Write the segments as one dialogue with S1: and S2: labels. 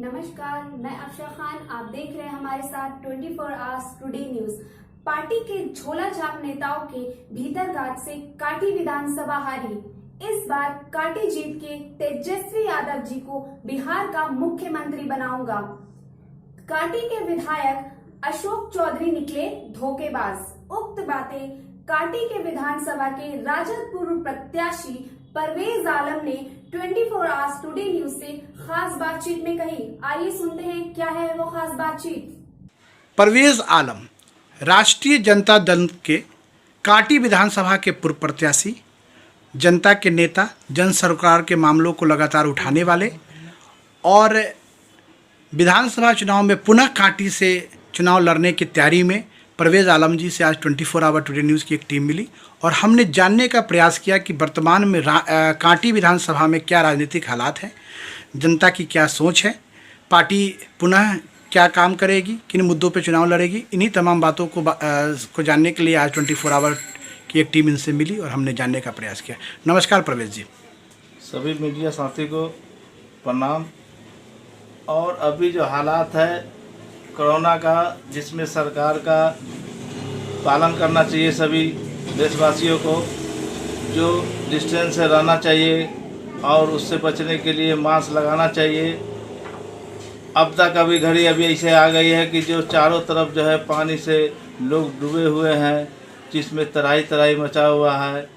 S1: नमस्कार, मैं अक्षय खान। आप देख रहे हैं हमारे साथ 24 आवर्स टुडे न्यूज। पार्टी के झोला छाप नेताओं के भीतरघात से काटी विधानसभा हारी। इस बार काटी जीत के तेजस्वी यादव जी को बिहार का मुख्यमंत्री बनाऊंगा। काटी के विधायक अशोक चौधरी निकले धोखेबाज। उक्त बातें काटी के विधानसभा के राजद पूर्व प्रत्याशी परवेज आलम ने 24 आवर्स टुडे न्यूज से खास बातचीत में कही। आइए सुनते हैं क्या है वो खास बातचीत।
S2: परवेज आलम राष्ट्रीय जनता दल के काटी विधानसभा के पूर्व प्रत्याशी, जनता के नेता, जन सरकार के मामलों को लगातार उठाने वाले और विधानसभा चुनाव में पुनः काटी से चुनाव लड़ने की तैयारी में परवेज आलम जी से आज 24 आवर टुडे न्यूज़ की एक टीम मिली और हमने जानने का प्रयास किया कि वर्तमान में काटी विधानसभा में क्या राजनीतिक हालात हैं, जनता की क्या सोच है, पार्टी पुनः क्या काम करेगी, किन मुद्दों पे चुनाव लड़ेगी। इन्हीं तमाम बातों को जानने के लिए आज 24 आवर की एक टीम इनसे मिली और हमने जानने का प्रयास किया। नमस्कार परवेज जी।
S3: सभी मीडिया साथी को प्रणाम। और अभी जो हालात है कोरोना का, जिसमें सरकार का पालन करना चाहिए सभी देशवासियों को, जो डिस्टेंस से रहना चाहिए और उससे बचने के लिए मास्क लगाना चाहिए। आपदा का भी घड़ी अभी ऐसे आ गई है कि जो चारों तरफ जो है पानी से लोग डूबे हुए हैं, जिसमें तराई तराई मचा हुआ है।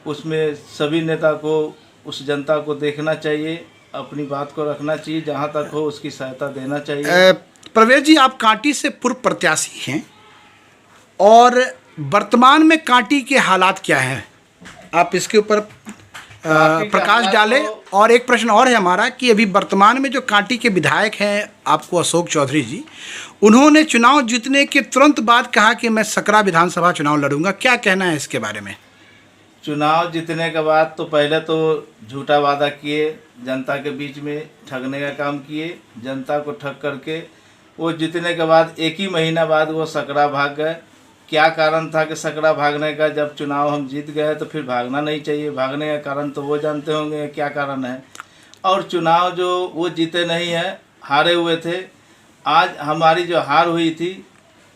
S3: उसमें सभी नेता को, उस जनता को देखना चाहिए, अपनी बात को रखना चाहिए, जहाँ तक हो उसकी सहायता देना चाहिए।
S2: परवेज जी, आप काटी से पूर्व प्रत्याशी हैं और वर्तमान में काटी के हालात क्या हैं, आप इसके ऊपर प्रकाश डालें। और एक प्रश्न और है हमारा कि अभी वर्तमान में जो काटी के विधायक हैं आपको अशोक चौधरी जी, उन्होंने चुनाव जीतने के तुरंत बाद कहा कि मैं सकरा विधानसभा चुनाव लड़ूंगा, क्या कहना है इसके बारे में?
S3: चुनाव जीतने के बाद तो पहले तो झूठा वादा किए, जनता के बीच में ठगने का काम किए, जनता को ठग करके वो जीतने के बाद एक ही महीना बाद वो सकरा भाग गए। क्या कारण था कि सकरा भागने का? जब चुनाव हम जीत गए तो फिर भागना नहीं चाहिए। भागने का कारण तो वो जानते होंगे क्या कारण है। और चुनाव जो वो जीते नहीं है, हारे हुए थे। आज हमारी जो हार हुई थी,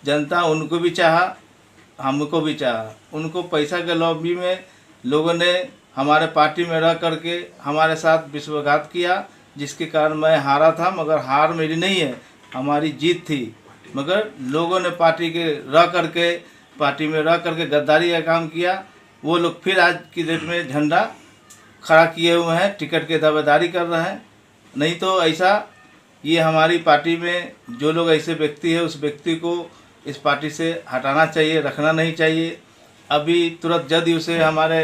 S3: जनता उनको भी चाहा, हमको भी चाहा। उनको पैसा के लॉबी में लोगों ने हमारे पार्टी में रह करके हमारे साथ विश्वासघात किया, जिसके कारण मैं हारा था। मगर हार मेरी नहीं है, हमारी जीत थी। मगर लोगों ने पार्टी में रह करके गद्दारी का काम किया। वो लोग फिर आज की डेट में झंडा खड़ा किए हुए हैं, टिकट के दावेदारी कर रहे हैं। नहीं तो ऐसा ये हमारी पार्टी में जो लोग ऐसे व्यक्ति है, उस व्यक्ति को इस पार्टी से हटाना चाहिए, रखना नहीं चाहिए। अभी तुरंत जदयू से हमारे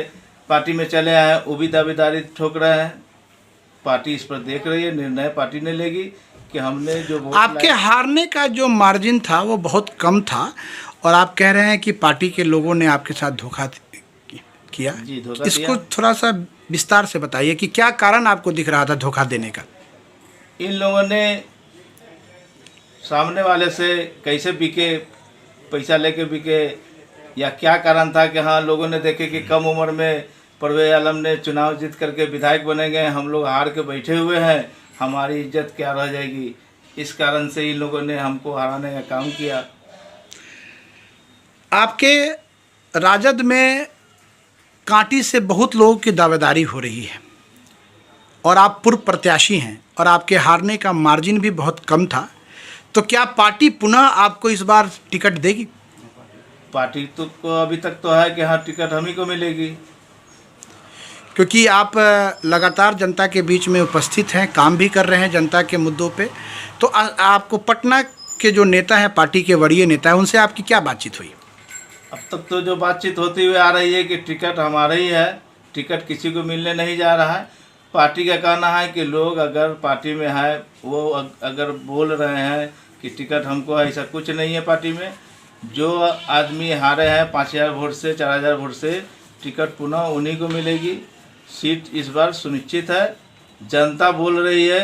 S3: पार्टी में चले आए, वो भी दावेदारी ठोक रहे हैं। पार्टी इस पर देख रही है, निर्णय पार्टी ने लेगी कि हमने जो
S2: आपके हारने का जो मार्जिन था वो बहुत कम था और आप कह रहे हैं कि पार्टी के लोगों ने आपके साथ धोखा किया।
S3: जी, धोखा
S2: इसको
S3: दिया।
S2: थोड़ा सा विस्तार से बताइए कि क्या कारण आपको दिख रहा था धोखा देने का?
S3: इन लोगों ने सामने वाले से कैसे बिके, पैसा लेके बिके, या क्या कारण था कि हाँ लोगों ने देखे कि कम उम्र में परवेज आलम ने चुनाव जीत करके विधायक बने गए, हम लोग हार के बैठे हुए हैं, हमारी इज्जत क्या रह जाएगी। इस कारण से इन लोगों ने हमको हराने का काम किया।
S2: आपके राजद में कांटी से बहुत लोगों की दावेदारी हो रही है और आप पूर्व प्रत्याशी हैं और आपके हारने का मार्जिन भी बहुत कम था, तो क्या पार्टी पुनः आपको इस बार टिकट देगी?
S3: पार्टी तो को अभी तक तो है कि हाँ टिकट हम ही को मिलेगी,
S2: क्योंकि आप लगातार जनता के बीच में उपस्थित हैं, काम भी कर रहे हैं जनता के मुद्दों पे। तो आपको पटना के जो नेता हैं, पार्टी के वरीय नेता हैं, उनसे आपकी क्या बातचीत हुई?
S3: अब तक तो जो बातचीत होती हुई आ रही है कि टिकट हमारा ही है, टिकट किसी को मिलने नहीं जा रहा है। पार्टी का कहना है कि लोग अगर पार्टी में है, वो अगर बोल रहे हैं कि टिकट हमको है, ऐसा कुछ नहीं है। पार्टी में जो आदमी हारे हैं 5000 वोट से, 4000 वोट से, टिकट पुनः उन्हीं को मिलेगी। सीट इस बार सुनिश्चित है। जनता बोल रही है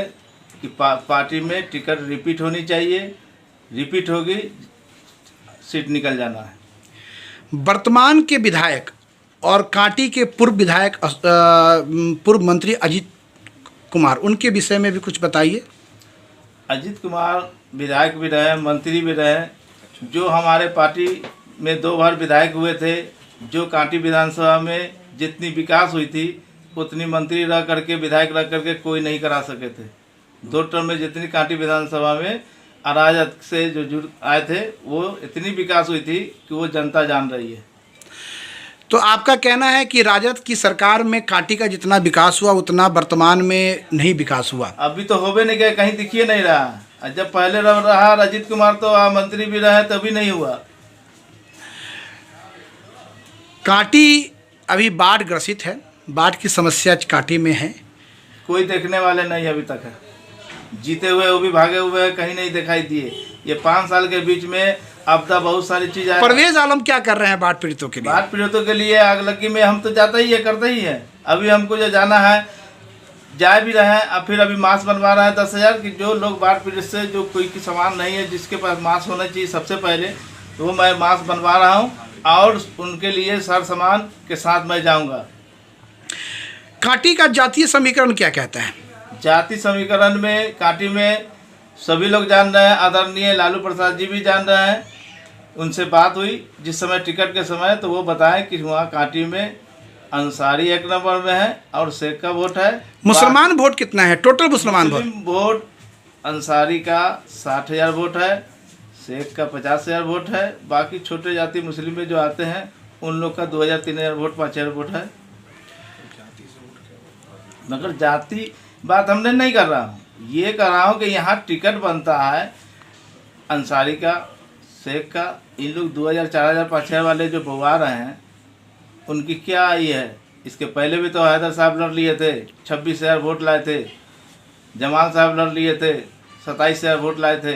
S3: कि पार्टी में टिकट रिपीट होनी चाहिए, रिपीट होगी, सीट निकल जाना है।
S2: वर्तमान के विधायक और कांटी के पूर्व विधायक पूर्व मंत्री अजीत कुमार, उनके विषय में भी कुछ बताइए।
S3: अजीत कुमार विधायक भी रहे, मंत्री भी रहे, जो हमारे पार्टी में 2 बार विधायक हुए थे, जो कांटी विधानसभा में जितनी विकास हुई थी उतनी मंत्री रह करके, विधायक रह करके कोई नहीं करा सके थे। 2 टर्म में जितनी कांटी विधानसभा में अराजक से जो जुड़ आए थे वो इतनी विकास हुई थी कि वो जनता जान रही है।
S2: तो आपका कहना है कि राजद की सरकार में कांटी का जितना विकास हुआ उतना वर्तमान में नहीं विकास हुआ?
S3: अभी तो होबे नहीं गया, कहीं दिखिए नहीं रहा। और जब पहले रहा अजीत कुमार तो मंत्री भी रहे तभी नहीं हुआ।
S2: कांटी अभी बाढ़ ग्रसित है, बाढ़ की समस्या कांटी में है।
S3: कोई देखने वाले नहीं अभी तक है, जीते हुए वो भी भागे हुए हैं, कहीं नहीं दिखाई दिए। ये 5 साल के बीच में आपदा बहुत सारी चीज आई।
S2: परवेज आलम क्या कर रहे हैं बाढ़ पीड़ितों के लिए?
S3: बाढ़ पीड़ितों के लिए आगलगी में हम तो जाते ही है, करते ही है। अभी हमको जो जाना है जा भी रहे हैं, अब फिर अभी मास्क बनवा रहे हैं 10,000 की। जो लोग बाढ़ पीड़ित से जो कोई की सामान नहीं है, जिसके पास मास्क होना चाहिए सबसे पहले, तो वो मैं मास्क बनवा रहा हूँ और उनके लिए सर सामान के साथ मैं जाऊँगा।
S2: कांटी का जातीय समीकरण क्या कहता है?
S3: जाति समीकरण में कांटी में सभी लोग जान रहे हैं, आदरणीय लालू प्रसाद जी भी जान रहे हैं। उनसे बात हुई जिस समय टिकट के समय, तो वो बताएं कि वहाँ कांटी में अंसारी 1 नंबर में है और शेख का वोट है।
S2: मुसलमान वोट कितना है टोटल? मुसलमान
S3: वोट अंसारी का 60,000 वोट है, शेख का 50,000 वोट है। बाकी छोटे जाति मुस्लिम में जो आते हैं उन लोग का 2,000-3,000 वोट, 5,000 वोट है। मगर जाति बात हमने नहीं कर रहा हूँ, ये कर रहा हूँ कि यहाँ टिकट बनता है अंसारी का, शेख का। इन लोग 2,000, 4,000, 5,000 वाले जो बउआ रहे हैं उनकी क्या आई है? इसके पहले भी तो हैदर साहब लड़ लिए थे, 26,000 वोट लाए थे। जमाल साहब लड़ लिए थे, 27,000 वोट लाए थे।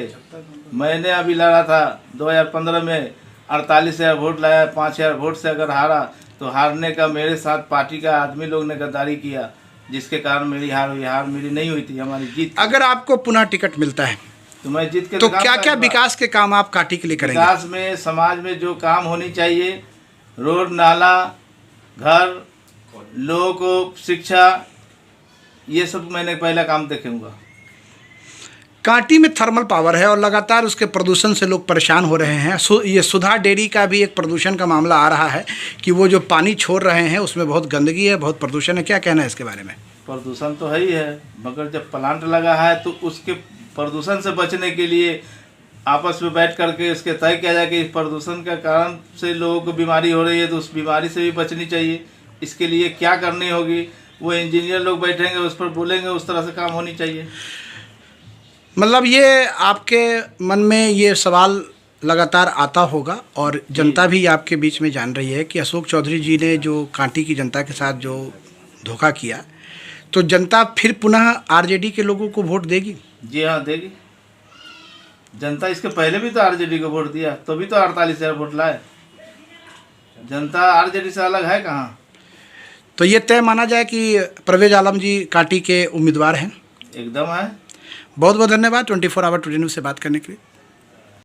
S3: मैंने अभी लड़ा था 2015 में, 48,000 वोट लाया। 5,000 वोट से अगर हारा तो हारने का मेरे साथ पार्टी का आदमी लोग ने गद्दारी किया, जिसके कारण मेरी हार हुई। हार मेरी नहीं हुई थी, हमारी जीत।
S2: अगर आपको पुनः टिकट मिलता है
S3: तो मैं जीत के
S2: तो क्या क्या विकास के काम आप कांटी के लिए करेंगे?
S3: विकास में समाज में जो काम होनी चाहिए, रोड, नाला, घर, लोगों को शिक्षा, ये सब मैंने पहला काम देखूंगा।
S2: कांटी में थर्मल पावर है और लगातार उसके प्रदूषण से लोग परेशान हो रहे हैं। ये सुधा डेयरी का भी एक प्रदूषण का मामला आ रहा है कि वो जो पानी छोड़ रहे हैं उसमें बहुत गंदगी है, बहुत प्रदूषण है। क्या कहना है इसके बारे में?
S3: प्रदूषण तो है ही है, मगर जब प्लांट लगा है तो उसके प्रदूषण से बचने के लिए आपस में बैठ करके इसके तय किया जाए कि इस प्रदूषण के कारण से लोगों को बीमारी हो रही है, तो उस बीमारी से भी बचनी चाहिए। इसके लिए क्या करनी होगी, वो इंजीनियर लोग बैठेंगे, उस पर बोलेंगे, उस तरह से काम होनी चाहिए।
S2: मतलब ये आपके मन में ये सवाल लगातार आता होगा और जनता भी आपके बीच में जान रही है कि अशोक चौधरी जी ने जो कांटी की जनता के साथ जो धोखा किया, तो जनता फिर पुनः आरजेडी के लोगों को वोट देगी?
S3: जी हाँ, देगी। जनता इसके पहले भी तो आरजेडी को वोट दिया, तो भी तो 48,000 वोट लाए। जनता आरजेडी से अलग है कहाँ?
S2: तो ये तय माना जाए कि परवेज आलम जी कांटी के उम्मीदवार हैं?
S3: एकदम है।
S2: बहुत बहुत धन्यवाद 24 आवर टुडे न्यूज़ से बात करने के लिए।